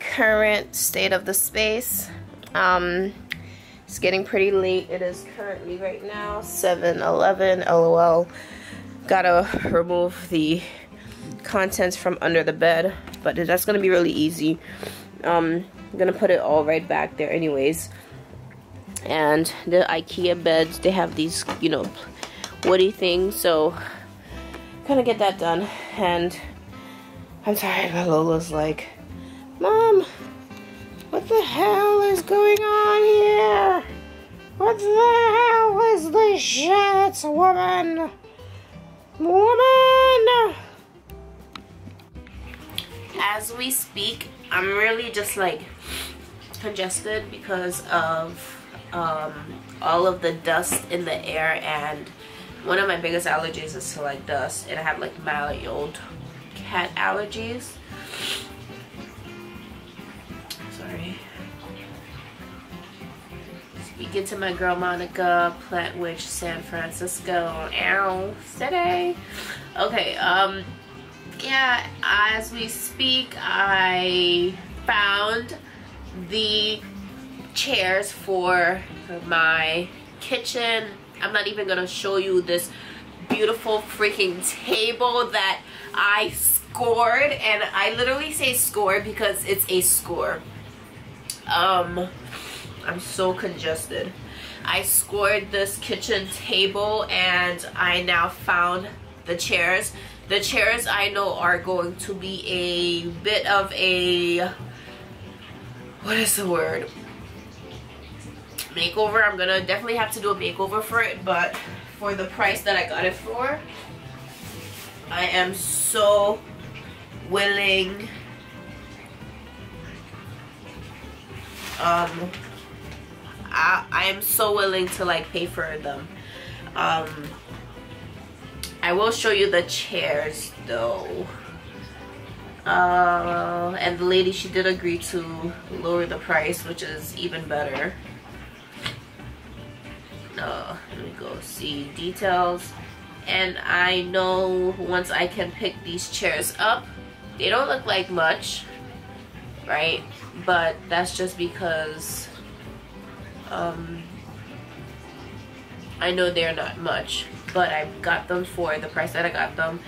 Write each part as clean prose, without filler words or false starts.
Current state of the space. It's getting pretty late. It is currently right now 7:11. LOL. Gotta remove the contents from under the bed, but that's gonna be really easy. I'm gonna put it all right back there anyways. And the Ikea beds, they have these, you know, woody things, so gonna get that done. And I'm tired, but Lola's like, Mom, what the hell is going on here? What the hell is this shit, woman? Woman! As we speak, I'm really just like congested because of all of the dust in the air, and one of my biggest allergies is to like dust, and I have like mild cat allergies. Sorry. Speaking to my girl Monica, Plant Witch, San Francisco, ow, city. Okay, yeah, as we speak, I found the chairs for my kitchen. I'm not even gonna show you this beautiful freaking table that I scored, and I literally say scored because it's a score. I'm so congested. I scored this kitchen table, and I now found the chairs. The chairs I know are going to be a bit of a, what is the word? Makeover. I'm gonna definitely have to do a makeover for it, but for the price that I got it for, I am so willing I am so willing to like pay for them. I will show you the chairs though. And the lady, she did agree to lower the price, which is even better. Let me go see details. And I know once I can pick these chairs up, they don't look like much, right? But that's just because I know they're not much, but I got them for the price that I got them.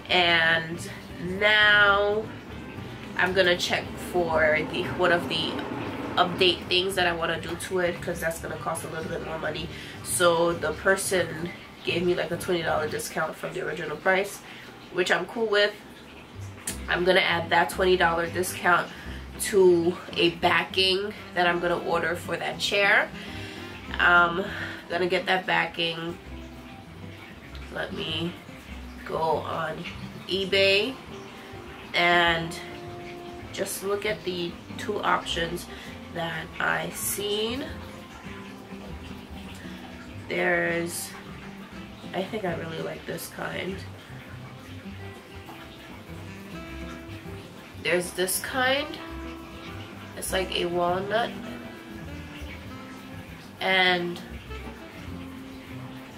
And now I'm gonna check for the one of the update things that I want to do to it, because that's gonna cost a little bit more money. So the person gave me like a $20 discount from the original price, which I'm cool with. I'm gonna add that $20 discount to a backing that I'm gonna order for that chair. Gonna get that backing. Let me go on eBay And just look at the two options that I seen. There's, I think I really like this kind. There's this kind. It's like a walnut. And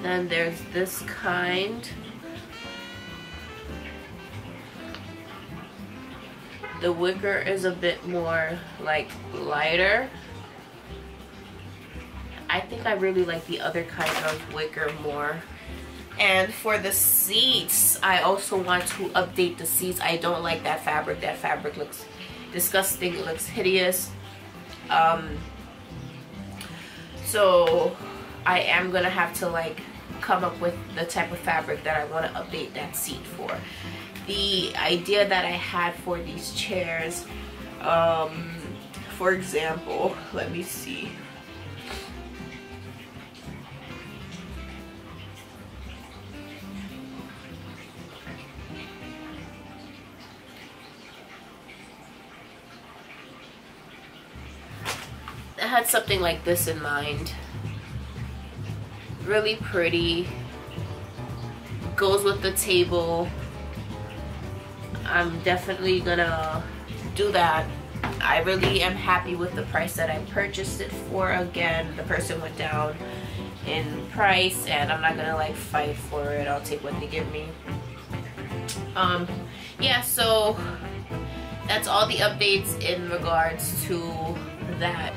then there's this kind. The wicker is a bit more like lighter. I think I really like the other kind of wicker more. And for the seats, I also want to update the seats. I don't like that fabric. That fabric looks disgusting. It looks hideous. So I am gonna have to like come up with the type of fabric that I want to update that seat for. The idea that I had for these chairs, for example, let me see. I had something like this in mind. Really pretty. Goes with the table. I'm definitely gonna do that. I really am happy with the price that I purchased it for. Again, the person went down in price and I'm not gonna like fight for it. I'll take what they give me. Yeah, so that's all the updates in regards to that.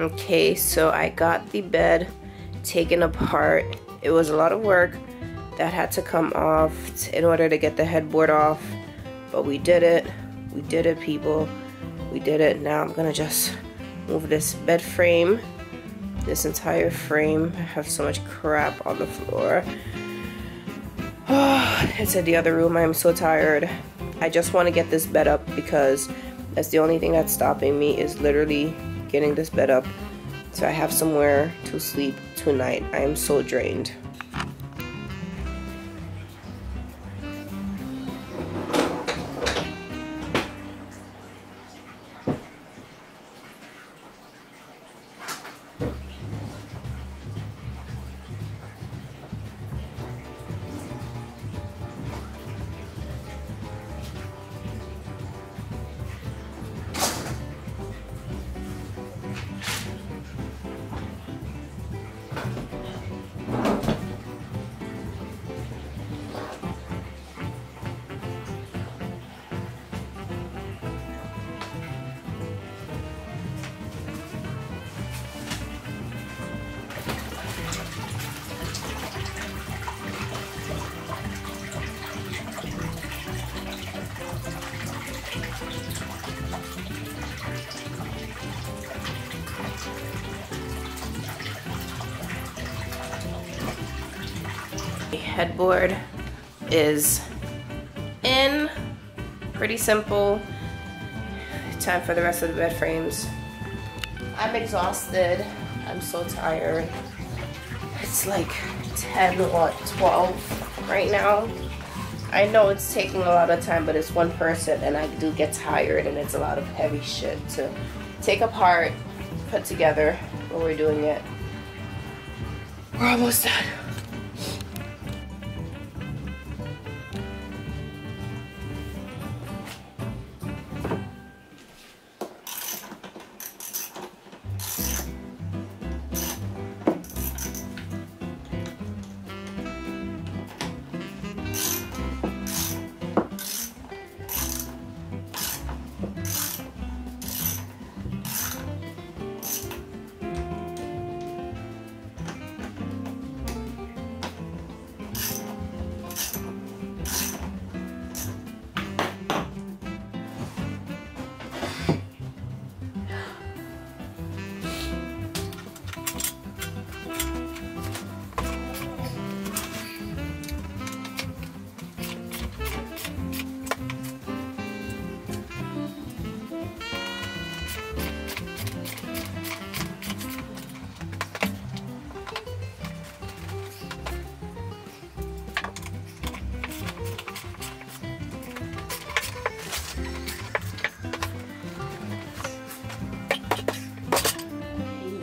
Okay, so I got the bed taken apart. It was a lot of work that had to come off in order to get the headboard off, but we did it. We did it, people. We did it. Now I'm gonna just move this bed frame, this entire frame. I have so much crap on the floor. Oh, it's in the other room. I'm so tired. I just want to get this bed up because that's the only thing that's stopping me, is literally getting this bed up so I have somewhere to sleep tonight. I am so drained. headboard is in. Pretty simple. Time for the rest of the bed frames. I'm exhausted. I'm so tired. It's like 10 or 12 right now. I know it's taking a lot of time, but it's one person and I do get tired, and it's a lot of heavy shit to take apart, put together when we're doing it. We're almost done.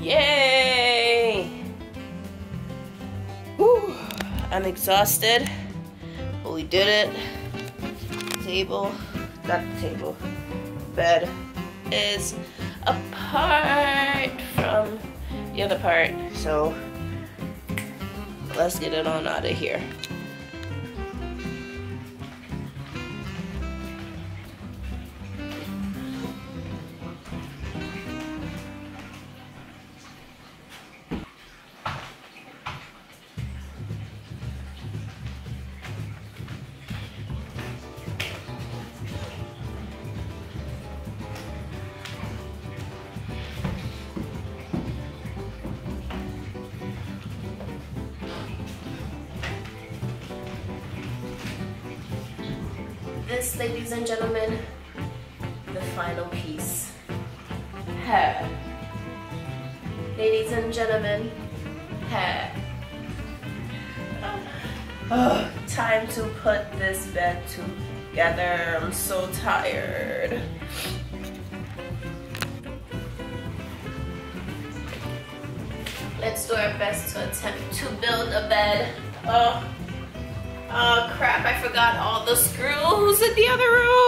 Yay! Whew. I'm exhausted, but we did it. Table, not the table, bed is apart from the other part, so let's get it on out of here. This, ladies and gentlemen, the final piece. Hair. Ladies and gentlemen, hair. Oh, time to put this bed together. I'm so tired. Let's do our best to attempt to build a bed. Oh crap, I forgot all the screws in the other room.